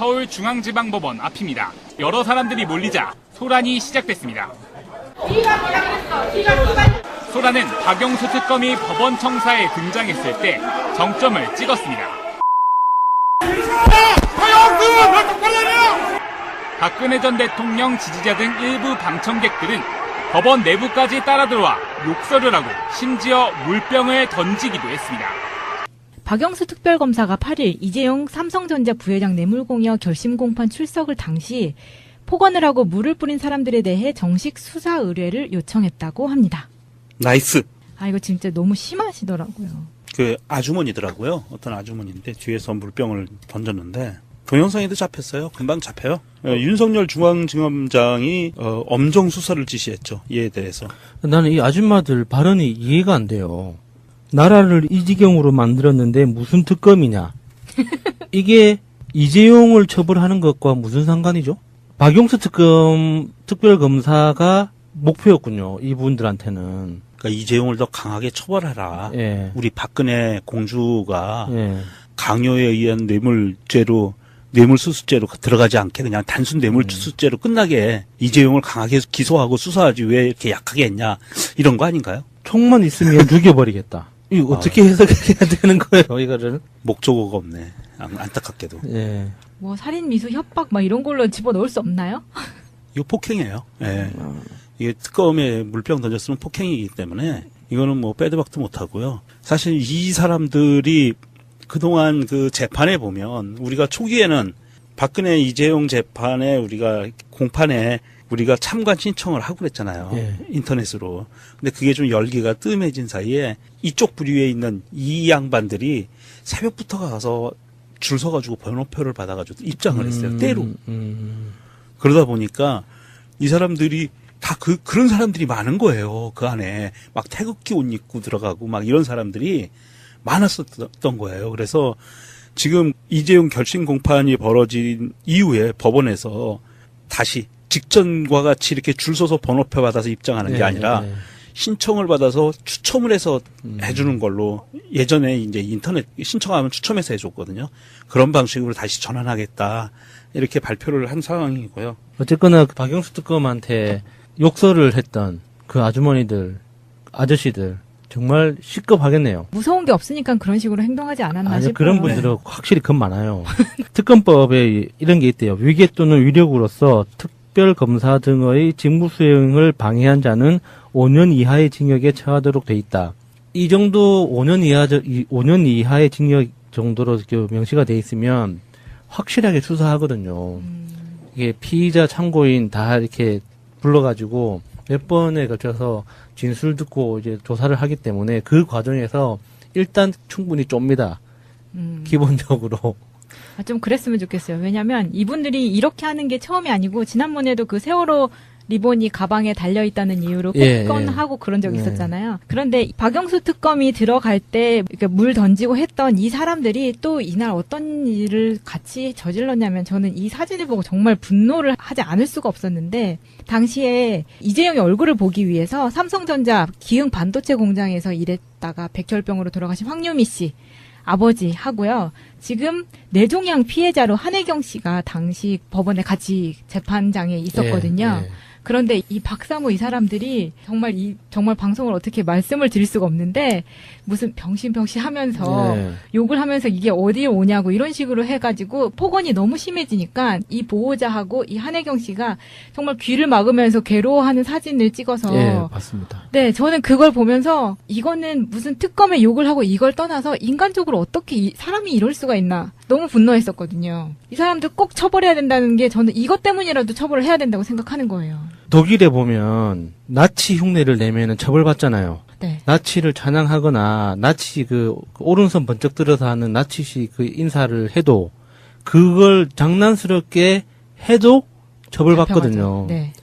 서울중앙지방법원 앞입니다. 여러 사람들이 몰리자 소란이 시작됐습니다. 소란은 박영수 특검이 법원 청사에 등장했을 때 정점을 찍었습니다. 박근혜 전 대통령 지지자 등 일부 방청객들은 법원 내부까지 따라 들어와 욕설을 하고 심지어 물병을 던지기도 했습니다. 박영수 특별검사가 8일 이재용 삼성전자 부회장 뇌물공여 결심공판 출석을 당시 폭언을 하고 물을 뿌린 사람들에 대해 정식 수사 의뢰를 요청했다고 합니다. 나이스. 아, 이거 진짜 너무 심하시더라고요. 그 아주머니더라고요. 어떤 아주머니인데 뒤에서 물병을 던졌는데 동영상에도 잡혔어요. 금방 잡혀요. 윤석열 중앙지검장이 엄정 수사를 지시했죠. 이에 대해서. 나는 이 아줌마들 발언이 이해가 안 돼요. 나라를 이 지경으로 만들었는데 무슨 특검이냐. 이게 이재용을 처벌하는 것과 무슨 상관이죠? 박용수 특별검사가 목표였군요. 이분들한테는. 그러니까 이재용을 더 강하게 처벌하라. 예. 우리 박근혜 공주가 예. 강요에 의한 뇌물수수죄로 들어가지 않게 그냥 단순 뇌물수수죄로 끝나게 이재용을 강하게 기소하고 수사하지 왜 이렇게 약하게 했냐. 이런 거 아닌가요? 총만 있으면 죽여버리겠다. 이거 어떻게 해석해야 되는 거예요, 이거를? 목적어가 없네. 안타깝게도. 예. 뭐 살인 미수 협박 막 이런 걸로 집어넣을 수 없나요? 이거 폭행이에요. 예. 이게 특검에 물병 던졌으면 폭행이기 때문에 이거는 뭐 빼도 박도 못하고요. 사실 이 사람들이 그동안 그 재판에 보면 우리가 초기에는 박근혜 이재용 재판에 우리가 공판에 우리가 참관 신청을 하고 그랬잖아요. 예. 인터넷으로. 근데 그게 좀 열기가 뜸해진 사이에 이쪽 부류에 있는 이 양반들이 새벽부터 가서 줄 서가지고 번호표를 받아가지고 입장을 했어요. 때로. 그러다 보니까 이 사람들이 다 그런 사람들이 많은 거예요. 그 안에 막 태극기 옷 입고 들어가고 막 이런 사람들이 많았었던 거예요. 그래서 지금 이재용 결심 공판이 벌어진 이후에 법원에서 다시 직전과 같이 이렇게 줄 서서 번호표 받아서 입장하는 게 아니라 신청을 받아서 추첨을 해서 해주는 걸로 예전에 이제 인터넷 신청하면 추첨해서 해줬거든요. 그런 방식으로 다시 전환하겠다. 이렇게 발표를 한 상황이고요. 어쨌거나 박영수 특검한테 욕설을 했던 그 아주머니들, 아저씨들 정말 시급하겠네요. 무서운 게 없으니까 그런 식으로 행동하지 않았나 아니, 싶어요. 그런 분들은 확실히 겁 많아요. 특검법에 이런 게 있대요. 위계 또는 위력으로서 특별검사 등의 직무 수행을 방해한 자는 5년 이하의 징역에 처하도록 돼 있다. 이 정도 5년 이하의 징역 정도로 명시가 돼 있으면 확실하게 수사하거든요. 이게 피의자 참고인 다 이렇게 불러가지고 몇 번에 걸쳐서 진술 듣고 이제 조사를 하기 때문에 그 과정에서 일단 충분히 쫍니다. 기본적으로. 아, 좀 그랬으면 좋겠어요. 왜냐면 이분들이 이렇게 하는 게 처음이 아니고 지난번에도 그 세월호 리본이 가방에 달려있다는 이유로 폭언하고 그런 적이 있었잖아요. 그런데 박영수 특검이 들어갈 때 물 던지고 했던 이 사람들이 또 이날 어떤 일을 같이 저질렀냐면 저는 이 사진을 보고 정말 분노를 하지 않을 수가 없었는데 당시에 이재용의 얼굴을 보기 위해서 삼성전자 기흥 반도체 공장에서 일했다가 백혈병으로 돌아가신 황유미 씨 아버지 하고요. 지금 뇌종양 피해자로 한혜경 씨가 당시 법원에 같이 재판장에 있었거든요. 그런데 이 박사모 이 사람들이 정말 방송을 어떻게 말씀을 드릴 수가 없는데 무슨 병신병신 하면서 욕을 하면서 이게 어디에 오냐고 이런 식으로 해가지고 폭언이 너무 심해지니까 이 보호자하고 이 한혜경 씨가 정말 귀를 막으면서 괴로워하는 사진을 찍어서 맞습니다. 네, 저는 그걸 보면서 이거는 무슨 특검에 욕을 하고 이걸 떠나서 인간적으로 어떻게 사람이 이럴 수가 있나 너무 분노했었거든요. 이 사람들 꼭 처벌해야 된다는 게 저는 이것 때문이라도 처벌을 해야 된다고 생각하는 거예요. 독일에 보면 나치 흉내를 내면은 처벌받잖아요. 네. 나치를 찬양하거나 나치 그 오른손 번쩍 들어서 하는 나치식 그 인사를 해도 그걸 장난스럽게 해도 처벌받거든요. 네.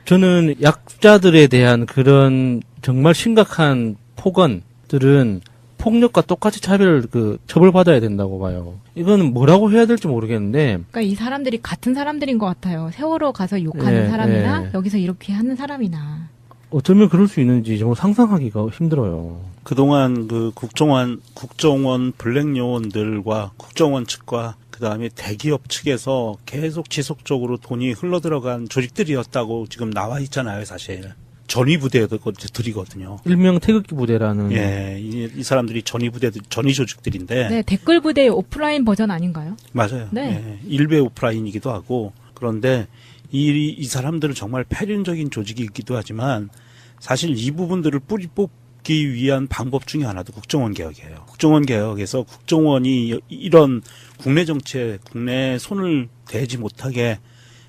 저는 약자들에 대한 그런 정말 심각한 폭언들은 폭력과 똑같이 처벌받아야 된다고 봐요. 이거는 뭐라고 해야 될지 모르겠는데. 그러니까 이 사람들이 같은 사람들인 것 같아요. 세월호 가서 욕하는 사람이나 여기서 이렇게 하는 사람이나. 어쩌면 그럴 수 있는지 정말 상상하기가 힘들어요. 그동안 그 국정원 블랙 요원들과 국정원 측과 그 그다음에 대기업 측에서 계속 지속적으로 돈이 흘러들어간 조직들이었다고 지금 나와 있잖아요, 사실. 전위부대들이거든요. 일명 태극기 부대라는. 예, 이 사람들이 전위 조직들인데. 네, 댓글 부대의 오프라인 버전 아닌가요? 맞아요. 네. 예, 일베 오프라인이기도 하고. 그런데 이 사람들은 정말 폐륜적인 조직이기도 하지만 사실 이 부분들을 뿌리 뽑기 위한 방법 중에 하나도 국정원 개혁이에요. 국정원 개혁에서 국정원이 이런 국내 정치에 국내 손을 대지 못하게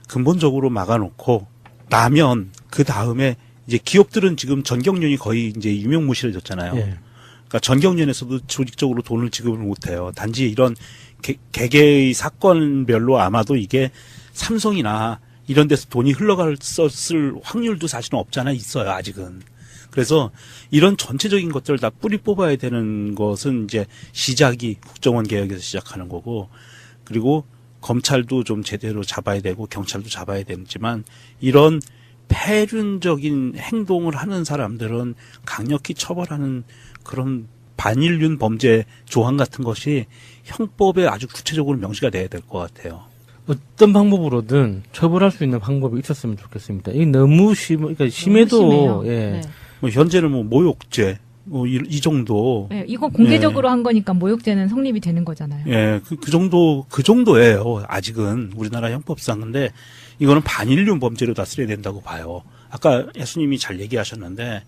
근본적으로 막아놓고 나면 그 다음에 이제 기업들은 지금 전경련이 거의 이제 유명무실해졌잖아요. 예. 그러니까 전경련에서도 조직적으로 돈을 지급을 못해요. 단지 이런 개개의 사건별로 아마도 이게 삼성이나 이런 데서 돈이 흘러갔을 확률도 사실은 없잖아 있어요. 아직은. 그래서 이런 전체적인 것들을 다 뿌리 뽑아야 되는 것은 이제 시작이 국정원 개혁에서 시작하는 거고, 그리고 검찰도 좀 제대로 잡아야 되고 경찰도 잡아야 되지만 이런 폐륜적인 행동을 하는 사람들은 강력히 처벌하는 그런 반인륜 범죄 조항 같은 것이 형법에 아주 구체적으로 명시가 돼야 될 것 같아요. 어떤 방법으로든 처벌할 수 있는 방법이 있었으면 좋겠습니다. 이게 너무 그러니까 심해도, 예. 네. 뭐 현재는 뭐 모욕죄, 뭐 이 정도. 네, 이거 공개적으로 한 거니까 모욕죄는 성립이 되는 거잖아요. 예, 그 정도예요. 아직은 우리나라 형법상. 근데 이거는 반인륜 범죄로 다스려야 된다고 봐요. 아까 예수님이 잘 얘기하셨는데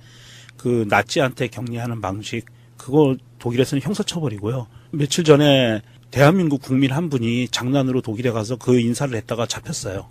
그 나치한테 격리하는 방식, 그거 독일에서는 형사처벌이고요. 며칠 전에 대한민국 국민 한 분이 장난으로 독일에 가서 그 인사를 했다가 잡혔어요.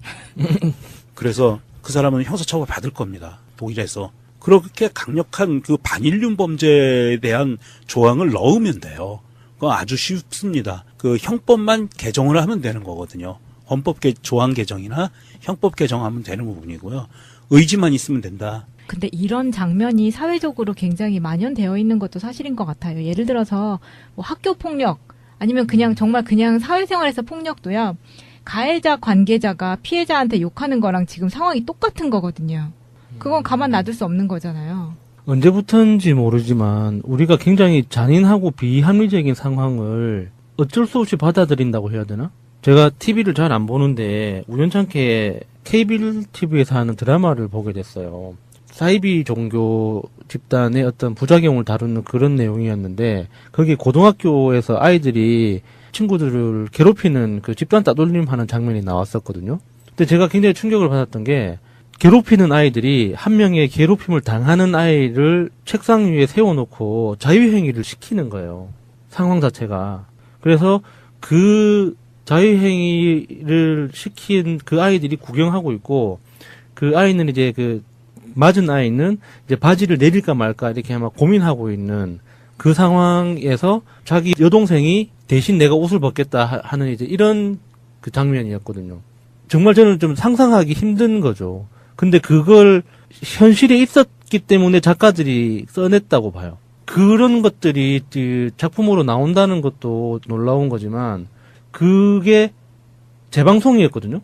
그래서 그 사람은 형사처벌 받을 겁니다. 독일에서. 그렇게 강력한 그 반인륜 범죄에 대한 조항을 넣으면 돼요. 그건 아주 쉽습니다. 그 형법만 개정을 하면 되는 거거든요. 헌법 조항 개정이나 형법 개정하면 되는 부분이고요. 의지만 있으면 된다. 근데 이런 장면이 사회적으로 굉장히 만연되어 있는 것도 사실인 것 같아요. 예를 들어서 뭐 학교 폭력 아니면 그냥 정말 그냥 사회생활에서 폭력도요. 가해자 관계자가 피해자한테 욕하는 거랑 지금 상황이 똑같은 거거든요. 그건 가만 놔둘 수 없는 거잖아요. 언제부터인지 모르지만 우리가 굉장히 잔인하고 비합리적인 상황을 어쩔 수 없이 받아들인다고 해야 되나? 제가 TV를 잘 안 보는데 우연찮게 케이블 TV에서 하는 드라마를 보게 됐어요. 사이비 종교 집단의 어떤 부작용을 다루는 그런 내용이었는데 거기 고등학교에서 아이들이 친구들을 괴롭히는 그 집단 따돌림하는 장면이 나왔었거든요. 근데 제가 굉장히 충격을 받았던 게 괴롭히는 아이들이 한 명의 괴롭힘을 당하는 아이를 책상 위에 세워놓고 자유행위를 시키는 거예요. 상황 자체가. 그래서 그 자유행위를 시킨 그 아이들이 구경하고 있고 그 아이는 이제 그 맞은 아이는 이제 바지를 내릴까 말까 이렇게 막 고민하고 있는 그 상황에서 자기 여동생이 대신 내가 옷을 벗겠다 하는 이제 이런 그 장면이었거든요. 정말 저는 좀 상상하기 힘든 거죠. 근데 그걸 현실에 있었기 때문에 작가들이 써냈다고 봐요. 그런 것들이 작품으로 나온다는 것도 놀라운 거지만 그게 재방송이었거든요.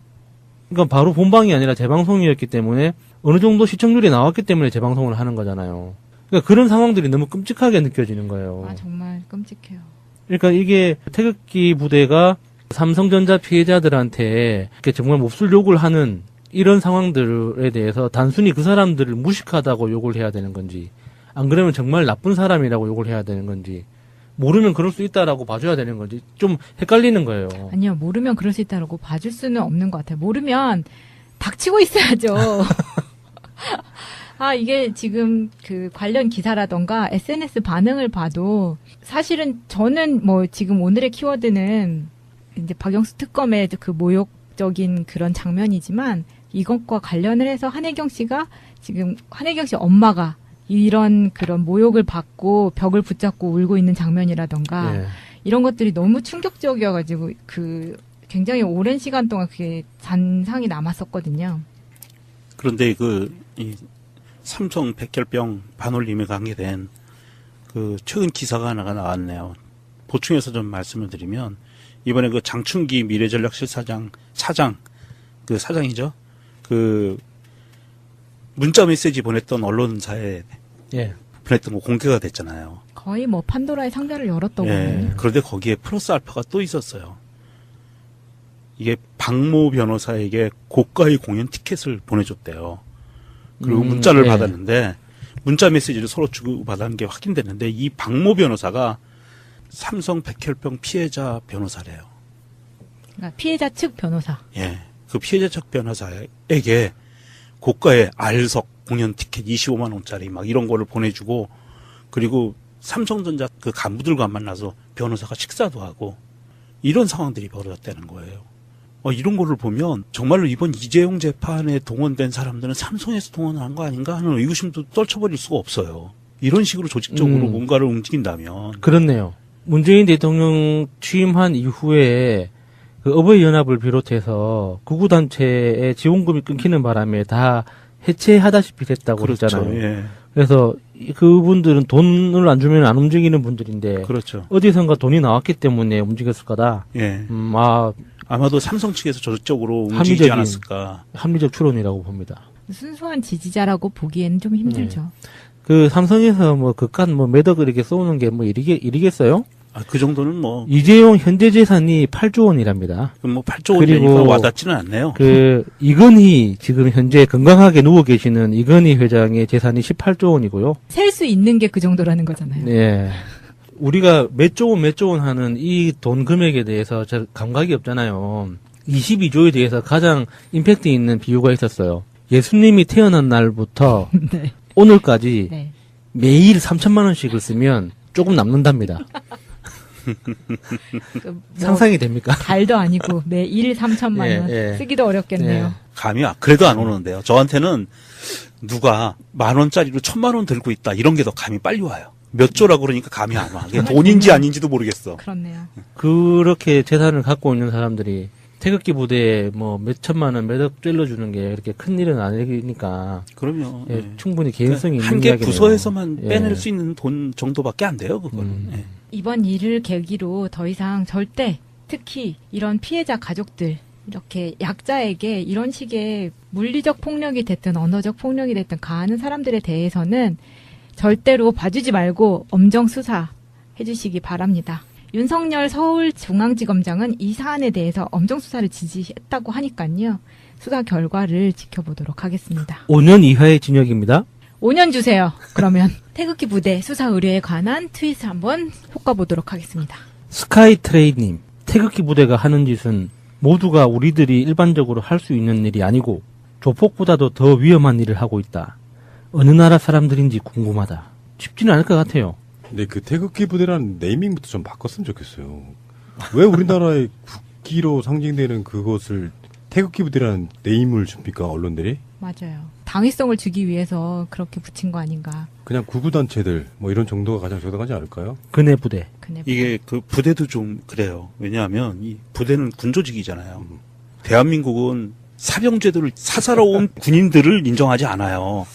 그러니까 바로 본방이 아니라 재방송이었기 때문에 어느 정도 시청률이 나왔기 때문에 재방송을 하는 거잖아요. 그러니까 그런 상황들이 너무 끔찍하게 느껴지는 거예요. 아, 정말 끔찍해요. 그러니까 이게 태극기 부대가 삼성전자 피해자들한테 이렇게 정말 몹쓸 욕을 하는 이런 상황들에 대해서 단순히 그 사람들을 무식하다고 욕을 해야 되는 건지, 안 그러면 정말 나쁜 사람이라고 욕을 해야 되는 건지, 모르면 그럴 수 있다라고 봐줘야 되는 건지 좀 헷갈리는 거예요. 아니요, 모르면 그럴 수 있다라고 봐줄 수는 없는 것 같아요. 모르면 닥치고 있어야죠. 아, 이게 지금 그 관련 기사라던가 SNS 반응을 봐도 사실은 저는 뭐 지금 오늘의 키워드는 이제 박영수 특검의 그 모욕적인 그런 장면이지만 이것과 관련을 해서 한혜경 씨가 지금 한혜경 씨 엄마가 이런 그런 모욕을 받고 벽을 붙잡고 울고 있는 장면이라던가 예. 이런 것들이 너무 충격적이어가지고 그 굉장히 오랜 시간 동안 그게 잔상이 남았었거든요. 그런데 이 삼성 백혈병 반올림에 관계된 그 최근 기사가 하나가 나왔네요. 보충해서 좀 말씀을 드리면 이번에 그 장충기 미래전략실사장 그 사장이죠. 그 문자 메시지 보냈던 언론사에 예. 보냈던 거 공개가 됐잖아요. 거의 뭐 판도라의 상자를 열었다고 예. 하거든요. 그런데 거기에 플러스 알파가 또 있었어요. 이게 박모 변호사에게 고가의 공연 티켓을 보내줬대요. 그리고 문자를 네. 받았는데 문자 메시지를 서로 주고받은 게 확인됐는데 이 박모 변호사가 삼성 백혈병 피해자 변호사래요. 그러니까 피해자 측 변호사. 예. 그 피해자 측 변호사에게 고가의 알석 공연 티켓 25만 원짜리 막 이런 거를 보내주고 그리고 삼성전자 그 간부들과 만나서 변호사가 식사도 하고 이런 상황들이 벌어졌다는 거예요. 이런 거를 보면 정말로 이번 이재용 재판에 동원된 사람들은 삼성에서 동원한 거 아닌가 하는 의구심도 떨쳐버릴 수가 없어요. 이런 식으로 조직적으로 뭔가를 움직인다면. 그렇네요. 문재인 대통령 취임한 이후에 그 어버이연합을 비롯해서 구구단체의 지원금이 끊기는 바람에 다 해체하다시피 됐다고 그렇죠. 그랬잖아요. 예. 그래서 그분들은 돈을 안 주면 안 움직이는 분들인데 그렇죠. 어디선가 돈이 나왔기 때문에 움직였을 거다. 예. 아마도 삼성 측에서 조직적으로 움직이지 않았을까. 합리적 추론이라고 봅니다. 순수한 지지자라고 보기에는 좀 힘들죠. 그 삼성에서 뭐 그깟 뭐 매덕을 이렇게 쏘는 게 뭐 일이겠어요? 그 정도는 뭐, 이재용 현재 재산이 8조 원이랍니다. 8조 원이니까 와닿지는 않네요. 이건희 지금 현재 건강하게 누워 계시는 이건희 회장의 재산이 18조 원이고요. 셀 수 있는 게 그 정도라는 거잖아요. 네. 우리가 몇 조 원 하는 이 돈 금액에 대해서 잘 감각이 없잖아요. 22조에 대해서 가장 임팩트 있는 비유가 있었어요. 예수님이 태어난 날부터 네. 오늘까지 네. 매일 3천만 원씩을 쓰면 조금 남는답니다. 뭐 상상이 됩니까? 달도 아니고 매일 3천만 원 쓰기도 어렵겠네요. 네. 감이 그래도 안 오는데요. 저한테는 누가 10,000원짜리로 1,000만 원 들고 있다 이런 게 더 감이 빨리 와요. 몇 조라고 그러니까 감이 안 와. 그게 돈인지 아닌지도 모르겠어. 그렇네요. 그렇게 재산을 갖고 있는 사람들이 태극기 부대에 뭐 몇 천만 원, 몇억 찔러주는 게 그렇게 큰 일은 아니니까. 그럼요. 예, 예. 충분히 개연성이 있는 한 개 이야기네요. 부서에서만 예. 빼낼 수 있는 돈 정도밖에 안 돼요, 그거는. 예. 이번 일을 계기로 더 이상 절대 특히 이런 피해자 가족들 이렇게 약자에게 이런 식의 물리적 폭력이 됐든 언어적 폭력이 됐든 가하는 사람들에 대해서는 절대로 봐주지 말고 엄정 수사해 주시기 바랍니다. 윤석열 서울중앙지검장은 이 사안에 대해서 엄정 수사를 지시했다고 하니까요. 수사 결과를 지켜보도록 하겠습니다. 5년 이하의 징역입니다. 5년 주세요. 그러면 태극기 부대 수사 의뢰에 관한 트윗을 한번 볶아보도록 하겠습니다. 스카이트레이님, 태극기 부대가 하는 짓은 모두가 우리들이 일반적으로 할 수 있는 일이 아니고 조폭보다도 더 위험한 일을 하고 있다. 어느 나라 사람들인지 궁금하다. 쉽지는 않을 것 같아요. 근데 그 태극기 부대라는 네이밍부터 좀 바꿨으면 좋겠어요. 왜 우리나라의 국기로 상징되는 그것을 태극기 부대라는 네임을 줍니까, 언론들이? 맞아요. 당위성을 주기 위해서 그렇게 붙인 거 아닌가. 그냥 구구단체들, 뭐 이런 정도가 가장 적당하지 않을까요? 그네 부대. 이게 그 부대도 좀 그래요. 왜냐하면 이 부대는 군조직이잖아요. 대한민국은 사병제도를 사살해온 군인들을 인정하지 않아요.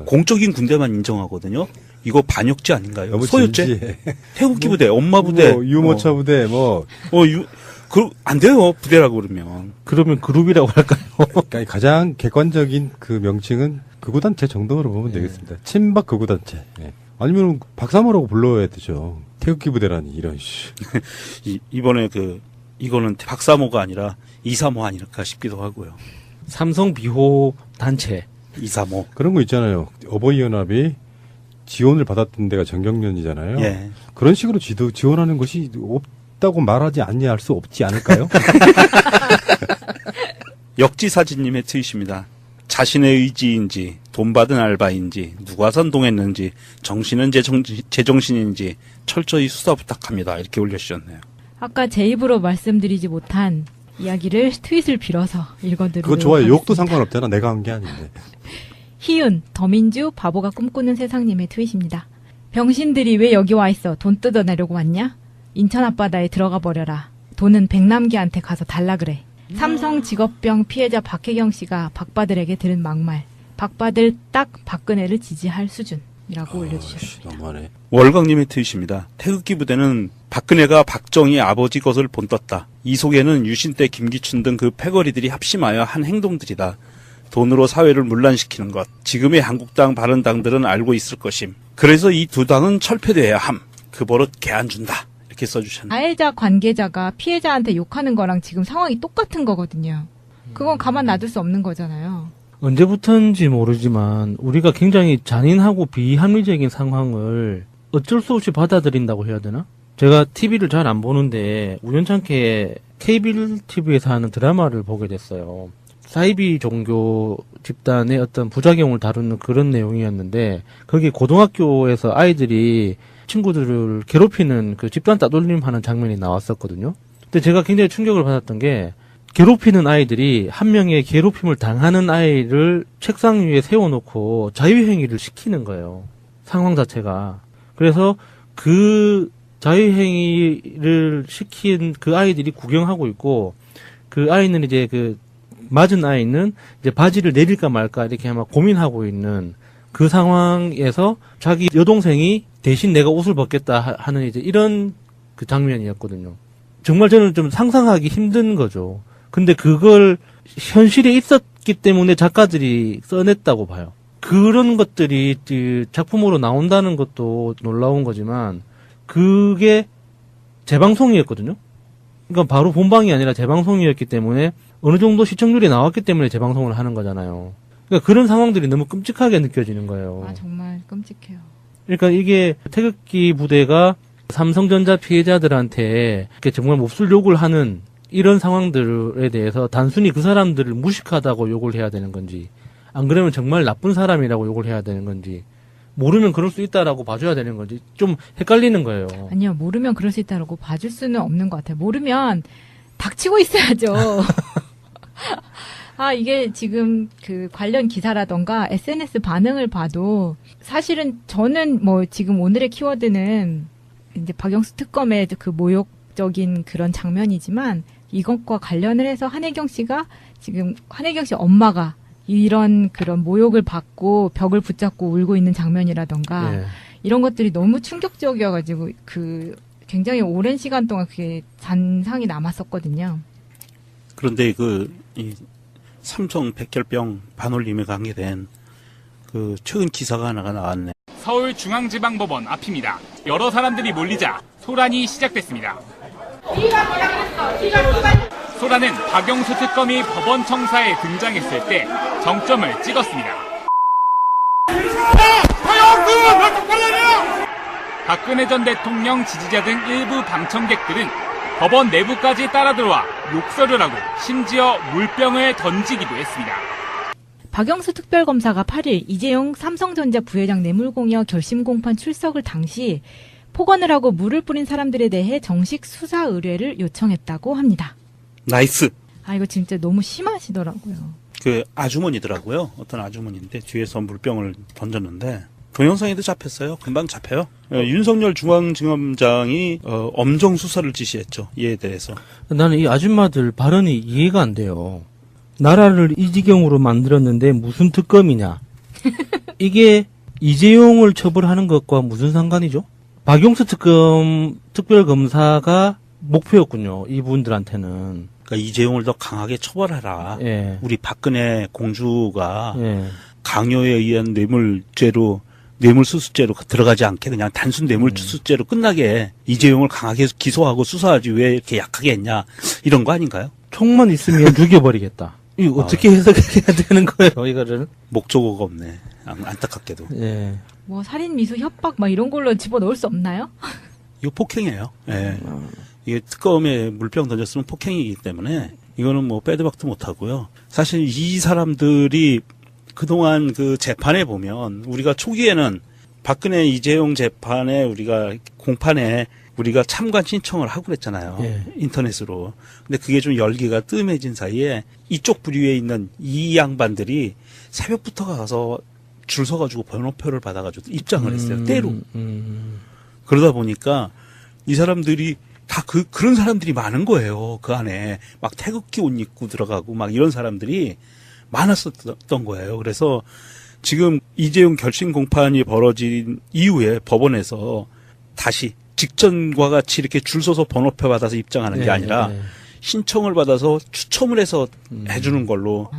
공적인 군대만 인정하거든요. 이거 반역죄 아닌가요? 너무 소유죄? 진지해. 태극기 부대, 엄마 부대, 유모차 부대, 안 돼요. 부대라고 그러면. 그러면 그룹이라고 할까요? 그러니까 가장 객관적인 그 명칭은 극우단체 정도로 보면 되겠습니다. 친박 극우단체. 예. 아니면 박사모라고 불러야 되죠. 태극기 부대라니 이런 씨. 이번에 이거는 박사모가 아니라 이사모 아닐까 싶기도 하고요. 삼성 비호 단체. 이사모. 그런 거 있잖아요. 어버이연합이 지원을 받았던 데가 정경련이잖아요. 예. 그런 식으로 지원하는 것이 없다고 말하지 않냐 할 수 없지 않을까요? 역지사진님의 트윗입니다. 자신의 의지인지 돈 받은 알바인지 누가 선동했는지 정신은 제정신인지 철저히 수사 부탁합니다. 이렇게 올려주셨네요. 아까 제 입으로 말씀드리지 못한 이야기를 트윗을 빌어서 읽어드리도록 그거 좋아요. 하겠습니다. 욕도 상관없잖아. 내가 한 게 아닌데. 희은, 더민주, 바보가 꿈꾸는 세상님의 트윗입니다. 병신들이 왜 여기 와 있어? 돈 뜯어내려고 왔냐? 인천 앞바다에 들어가 버려라. 돈은 백남기한테 가서 달라 그래. 삼성 직업병 피해자 박혜경 씨가 박바들에게 들은 막말. 박바들 딱 박근혜를 지지할 수준이라고 올려주셨습니다. 너무하네. 월광님의 트윗입니다. 태극기 부대는 박근혜가 박정희 아버지 것을 본떴다. 이 속에는 유신 때 김기춘 등 그 패거리들이 합심하여 한 행동들이다. 돈으로 사회를 문란시키는 것. 지금의 한국당 바른당들은 알고 있을 것임. 그래서 이 두 당은 철폐돼야 함. 그 버릇 개 안 준다. 이렇게 써주셨네요. 가해자 관계자가 피해자한테 욕하는 거랑 지금 상황이 똑같은 거거든요. 그건 가만 놔둘 수 없는 거잖아요. 언제부턴지 모르지만 우리가 굉장히 잔인하고 비합리적인 상황을 어쩔 수 없이 받아들인다고 해야 되나? 제가 TV를 잘 안 보는데 우연찮게 케이블 TV에서 하는 드라마를 보게 됐어요. 사이비 종교 집단의 어떤 부작용을 다루는 그런 내용이었는데 거기 고등학교에서 아이들이 친구들을 괴롭히는 그 집단 따돌림 하는 장면이 나왔었거든요. 근데 제가 굉장히 충격을 받았던 게 괴롭히는 아이들이 한 명의 괴롭힘을 당하는 아이를 책상 위에 세워놓고 자유행위를 시키는 거예요. 상황 자체가. 그래서 그 자유행위를 시킨 그 아이들이 구경하고 있고 그 아이는 이제 그 맞은 아이는 이제 바지를 내릴까 말까 이렇게 아마 고민하고 있는 그 상황에서 자기 여동생이 대신 내가 옷을 벗겠다 하는 이제 이런 그 장면이었거든요. 정말 저는 좀 상상하기 힘든 거죠. 근데 그걸 현실에 있었기 때문에 작가들이 써냈다고 봐요. 그런 것들이 작품으로 나온다는 것도 놀라운 거지만 그게 재방송이었거든요. 그러니까 바로 본방이 아니라 재방송이었기 때문에 어느 정도 시청률이 나왔기 때문에 재방송을 하는 거잖아요. 그러니까 그런 상황들이 너무 끔찍하게 느껴지는 거예요. 아, 정말 끔찍해요. 그러니까 이게 태극기 부대가 삼성전자 피해자들한테 이렇게 정말 몹쓸 욕을 하는 이런 상황들에 대해서 단순히 그 사람들을 무식하다고 욕을 해야 되는 건지, 안 그러면 정말 나쁜 사람이라고 욕을 해야 되는 건지, 모르면 그럴 수 있다라고 봐줘야 되는 건지 좀 헷갈리는 거예요. 아니요, 모르면 그럴 수 있다라고 봐줄 수는 없는 것 같아요. 모르면 닥치고 있어야죠. 아, 이게 지금 그 관련 기사라던가 SNS 반응을 봐도 사실은 저는 뭐 지금 오늘의 키워드는 이제 박영수 특검의 그 모욕적인 그런 장면이지만 이것과 관련을 해서 한혜경 씨가 지금 한혜경 씨 엄마가 이런 그런 모욕을 받고 벽을 붙잡고 울고 있는 장면이라던가 네. 이런 것들이 너무 충격적이어가지고 그 굉장히 오랜 시간 동안 그게 잔상이 남았었거든요. 그런데 이 삼성 백혈병 반올림에 관계된 그 최근 기사가 하나가 나왔네. 서울중앙지방법원 앞입니다. 여러 사람들이 몰리자 소란이 시작됐습니다. 소란은 박영수 특검이 법원 청사에 등장했을 때 정점을 찍었습니다. 박근혜 전 대통령 지지자 등 일부 방청객들은 법원 내부까지 따라 들어와 욕설을 하고 심지어 물병을 던지기도 했습니다. 박영수 특별검사가 8일 이재용 삼성전자 부회장 뇌물공여 결심공판 출석을 당시 폭언을 하고 물을 뿌린 사람들에 대해 정식 수사 의뢰를 요청했다고 합니다. 나이스. 아, 이거 진짜 너무 심하시더라고요. 그 아주머니더라고요. 어떤 아주머니인데 뒤에서 물병을 던졌는데 동영상에도 잡혔어요. 금방 잡혀요. 윤석열 중앙지검장이 엄정 수사를 지시했죠. 이에 대해서. 나는 이 아줌마들 발언이 이해가 안 돼요. 나라를 이 지경으로 만들었는데 무슨 특검이냐. 이게 이재용을 처벌하는 것과 무슨 상관이죠? 박용수 특별검사가 목표였군요. 이분들한테는. 그러니까 이재용을 더 강하게 처벌하라. 예. 우리 박근혜 공주가 예. 강요에 의한 뇌물수수죄로 들어가지 않게 그냥 단순 뇌물수수죄로 끝나게 이재용을 강하게 기소하고 수사하지 왜 이렇게 약하게 했냐. 이런 거 아닌가요? 총만 있으면 죽여버리겠다. 이거 어떻게 해석해야 되는 거예요, 이거를? 목적어가 없네. 안타깝게도. 예. 뭐 살인 미수 협박 막 이런 걸로 집어넣을 수 없나요? 이거 폭행이에요. 예. 이게 특검에 물병 던졌으면 폭행이기 때문에 이거는 뭐 빼도 박도 못하고요. 사실 이 사람들이 그동안 그 재판에 보면 우리가 초기에는 박근혜 이재용 재판에 우리가 공판에 우리가 참관 신청을 하고 그랬잖아요. 예. 인터넷으로. 근데 그게 좀 열기가 뜸해진 사이에 이쪽 부류에 있는 이 양반들이 새벽부터 가서 줄 서가지고 번호표를 받아가지고 입장을 했어요. 때로. 그러다 보니까 이 사람들이 다 그런 사람들이 많은 거예요. 그 안에 막 태극기 옷 입고 들어가고 막 이런 사람들이 많았었던 거예요. 그래서 지금 이재용 결심 공판이 벌어진 이후에 법원에서 다시 직전과 같이 이렇게 줄 서서 번호표 받아서 입장하는 게 아니라 신청을 받아서 추첨을 해서 해주는 걸로.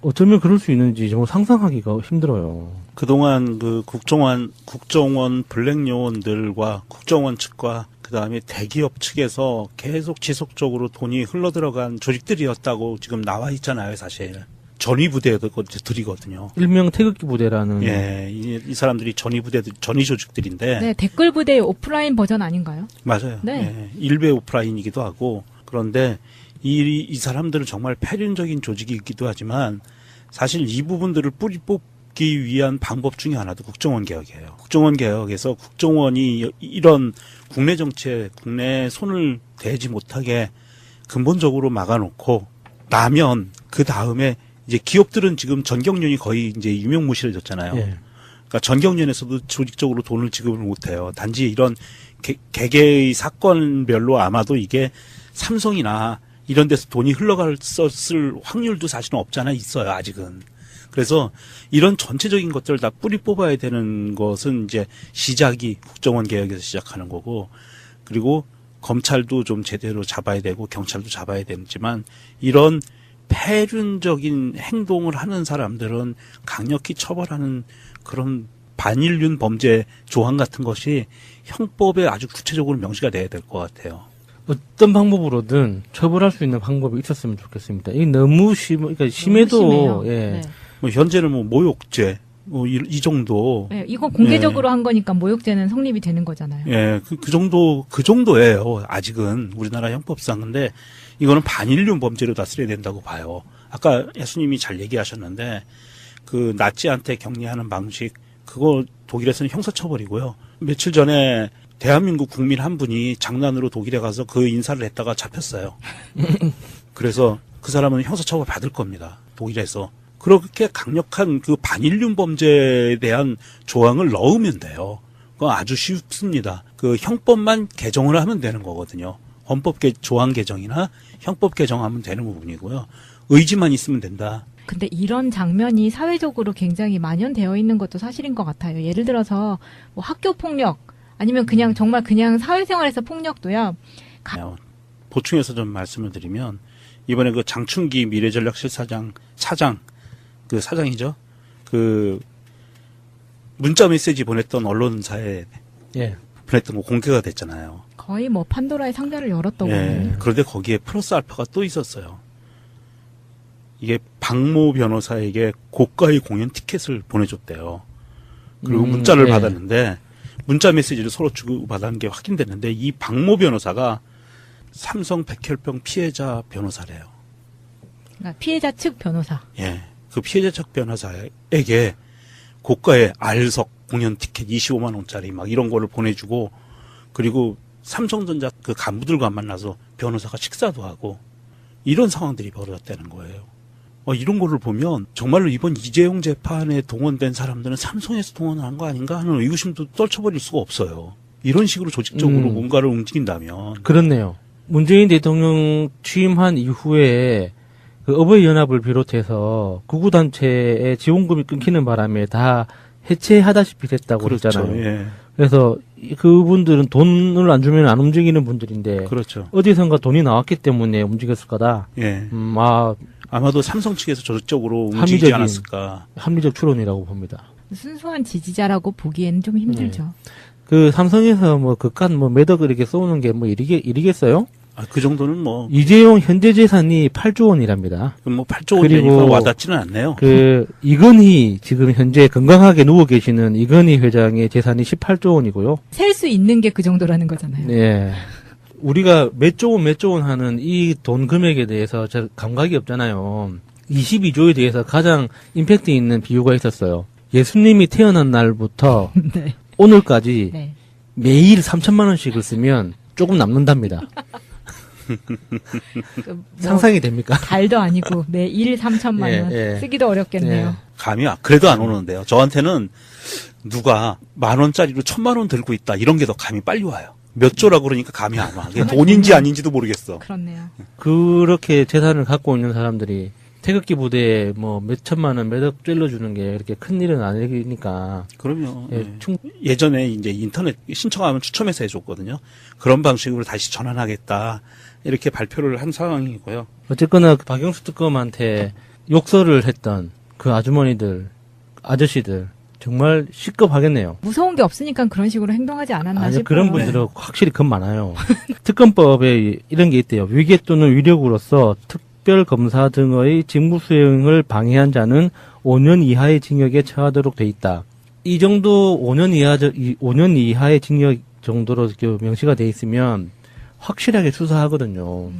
어쩌면 그럴 수 있는지 정말 상상하기가 힘들어요. 그동안 그 국정원 블랙 요원들과 국정원 측과 그다음에 대기업 측에서 계속 지속적으로 돈이 흘러들어간 조직들이었다고 지금 나와 있잖아요, 사실. 전위부대들이거든요. 일명 태극기 부대라는. 예, 이 사람들이 전위 조직들인데. 네, 댓글 부대의 오프라인 버전 아닌가요? 맞아요. 네. 예, 일베 오프라인이기도 하고. 그런데 이 사람들은 정말 폐륜적인 조직이기도 하지만 사실 이 부분들을 뿌리 뽑기 위한 방법 중에 하나도 국정원 개혁이에요. 국정원 개혁에서 국정원이 이런 국내 정치에 국내 손을 대지 못하게 근본적으로 막아놓고 나면 그 다음에 이제 기업들은 지금 전경련이 거의 이제 유명무실해졌잖아요. 예. 그러니까 전경련에서도 조직적으로 돈을 지급을 못해요. 단지 이런 개개의 사건별로 아마도 이게 삼성이나 이런 데서 돈이 흘러갔을 확률도 사실은 없잖아 있어요. 아직은. 그래서 이런 전체적인 것들을 다 뿌리 뽑아야 되는 것은 이제 시작이 국정원 개혁에서 시작하는 거고, 그리고 검찰도 좀 제대로 잡아야 되고 경찰도 잡아야 되지만 이런 폐륜적인 행동을 하는 사람들은 강력히 처벌하는 그런 반인륜 범죄 조항 같은 것이 형법에 아주 구체적으로 명시가 돼야 될 것 같아요. 어떤 방법으로든 처벌할 수 있는 방법이 있었으면 좋겠습니다. 이게 너무 그러니까 심해도, 심해요. 예. 네. 뭐 현재는 뭐 모욕죄, 뭐 이 정도. 네, 이거 공개적으로 한 거니까 모욕죄는 성립이 되는 거잖아요. 예, 그 정도예요. 아직은 우리나라 형법상. 근데 이거는 반인륜 범죄로 다스려야 된다고 봐요. 아까 예수님이 잘 얘기하셨는데 그 나치한테 격리하는 방식 그거 독일에서는 형사처벌이고요. 며칠 전에 대한민국 국민 한 분이 장난으로 독일에 가서 그 인사를 했다가 잡혔어요. 그래서 그 사람은 형사처벌 받을 겁니다. 독일에서. 그렇게 강력한 그 반인륜 범죄에 대한 조항을 넣으면 돼요. 그건 아주 쉽습니다. 그 형법만 개정을 하면 되는 거거든요. 헌법 조항 개정이나 형법 개정하면 되는 부분이고요. 의지만 있으면 된다. 근데 이런 장면이 사회적으로 굉장히 만연되어 있는 것도 사실인 것 같아요. 예를 들어서 뭐 학교 폭력 아니면 그냥 정말 그냥 사회생활에서 폭력도요. 보충해서 좀 말씀을 드리면 이번에 그 장충기 미래전략실 차장 그 사장이죠. 그 문자 메시지 보냈던 언론사에 예. 보냈던 거 공개가 됐잖아요. 거의 뭐 판도라의 상자를 열었다고 예. 하거든요. 그런데 거기에 플러스 알파가 또 있었어요. 이게 박모 변호사에게 고가의 공연 티켓을 보내줬대요. 그리고 문자를 예. 받았는데 문자 메시지를 서로 주고받은 게 확인됐는데 이 박모 변호사가 삼성 백혈병 피해자 변호사래요. 그러니까 피해자 측 변호사. 예. 그 피해자 측 변호사에게 고가의 알석 공연 티켓 25만 원짜리 막 이런 거를 보내주고 그리고 삼성전자 그 간부들과 만나서 변호사가 식사도 하고 이런 상황들이 벌어졌다는 거예요. 이런 거를 보면 정말로 이번 이재용 재판에 동원된 사람들은 삼성에서 동원을 한 거 아닌가 하는 의구심도 떨쳐버릴 수가 없어요. 이런 식으로 조직적으로 뭔가를 움직인다면. 그렇네요. 문재인 대통령 취임한 이후에 그 어버이연합을 비롯해서 구구단체의 지원금이 끊기는 바람에 다 해체하다시피 됐다고 그렇죠. 했잖아요. 예. 그래서 그분들은 돈을 안 주면 안 움직이는 분들인데 그렇죠. 어디선가 돈이 나왔기 때문에 움직였을 거다. 예. 아마도 삼성 측에서 조직적으로 움직이지 않았을까. 합리적 추론이라고 봅니다. 순수한 지지자라고 보기에는 좀 힘들죠. 그 삼성에서 뭐 그깟 뭐 매덕 이렇게 쏘는 게 뭐 이리겠어요? 그 정도는 뭐 이재용 현재 재산이 8조 원이랍니다. 뭐 8조 원이니까 와닿지는 않네요. 그 이건희 지금 현재 건강하게 누워 계시는 이건희 회장의 재산이 18조 원이고요. 셀 수 있는 게 그 정도라는 거잖아요. 네. 우리가 몇 조 원 하는 이 돈 금액에 대해서 잘 감각이 없잖아요. 22조에 대해서 가장 임팩트 있는 비유가 있었어요. 예수님이 태어난 날부터 네. 오늘까지 네. 매일 3천만 원씩을 쓰면 조금 남는답니다. 뭐 상상이 됩니까? 달도 아니고 매일 3천만 원 예. 쓰기도 어렵겠네요. 예. 감이 그래도 안 오는데요. 저한테는 누가 10,000원짜리로 1,000만 원 들고 있다 이런 게 더 감이 빨리 와요. 몇 조라고 그러니까 감이 안 와. 그게 돈인지 아닌지도 모르겠어. 그렇네요. 그렇게 재산을 갖고 있는 사람들이 태극기 부대에 뭐 몇 천만 원, 몇억 찔러주는 게 이렇게 큰 일은 아니니까. 그럼요. 예, 예. 예전에 이제 인터넷 신청하면 추첨해서 해줬거든요. 그런 방식으로 다시 전환하겠다. 이렇게 발표를 한 상황이고요. 어쨌거나 그 박영수 특검한테 욕설을 했던 그 아주머니들, 아저씨들 정말 시급하겠네요. 무서운 게 없으니까 그런 식으로 행동하지 않았나 아니, 싶어요. 그런 분들은 확실히 겁 많아요. 특검법에 이런 게 있대요. 위계 또는 위력으로서 특별검사 등의 직무 수행을 방해한 자는 5년 이하의 징역에 처하도록 돼 있다. 이 정도 5년 이하의 징역 정도로 명시가 돼 있으면 확실하게 수사하거든요.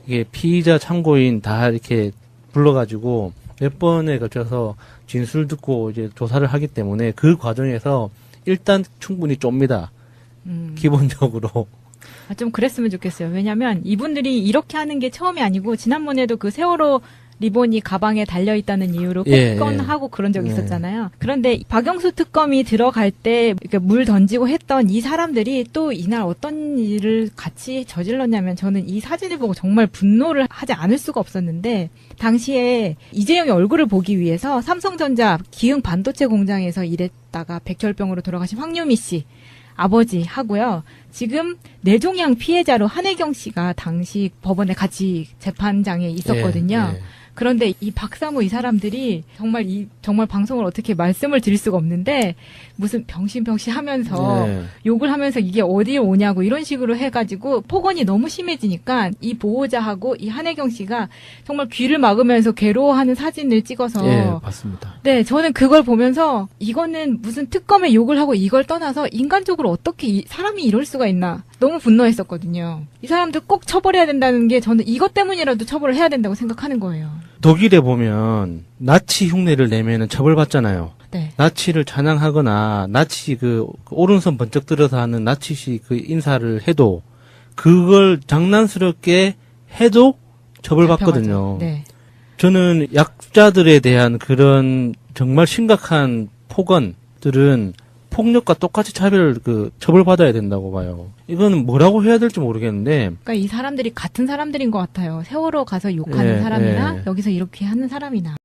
이게 피의자 참고인 다 이렇게 불러가지고 몇 번에 걸쳐서 진술 듣고 이제 조사를 하기 때문에 그 과정에서 일단 충분히 쫍니다. 기본적으로. 좀 그랬으면 좋겠어요. 왜냐면 이분들이 이렇게 하는 게 처음이 아니고 지난번에도 그 세월호 리본이 가방에 달려있다는 이유로 꽂건하고 그런 적이 있었잖아요. 그런데 박영수 특검이 들어갈 때 물 던지고 했던 이 사람들이 또 이날 어떤 일을 같이 저질렀냐면 저는 이 사진을 보고 정말 분노를 하지 않을 수가 없었는데 당시에 이재용의 얼굴을 보기 위해서 삼성전자 기흥 반도체 공장에서 일했다가 백혈병으로 돌아가신 황유미 씨 아버지 하고요. 지금 뇌종양 피해자로 한혜경 씨가 당시 법원에 같이 재판장에 있었거든요. 그런데 이 박사모 이 사람들이 정말 방송을 어떻게 말씀을 드릴 수가 없는데 무슨 병신병신 하면서 욕을 하면서 이게 어디에 오냐고 이런 식으로 해가지고 폭언이 너무 심해지니까 이 보호자하고 이 한혜경 씨가 정말 귀를 막으면서 괴로워하는 사진을 찍어서 봤습니다. 네, 저는 그걸 보면서 이거는 무슨 특검에 욕을 하고 이걸 떠나서 인간적으로 어떻게 사람이 이럴 수가 있나 너무 분노했었거든요. 이 사람들 꼭 처벌해야 된다는 게 저는 이것 때문이라도 처벌을 해야 된다고 생각하는 거예요. 독일에 보면 나치 흉내를 내면은 처벌받잖아요. 네. 나치를 찬양하거나 나치 그 오른손 번쩍 들어서 하는 나치식 그 인사를 해도 그걸 장난스럽게 해도 처벌받거든요. 네. 저는 약자들에 대한 그런 정말 심각한 폭언들은 폭력과 똑같이 처벌받아야 된다고 봐요. 이거는 뭐라고 해야 될지 모르겠는데. 그러니까 이 사람들이 같은 사람들인 것 같아요. 세월호 가서 욕하는 사람이나 여기서 이렇게 하는 사람이나.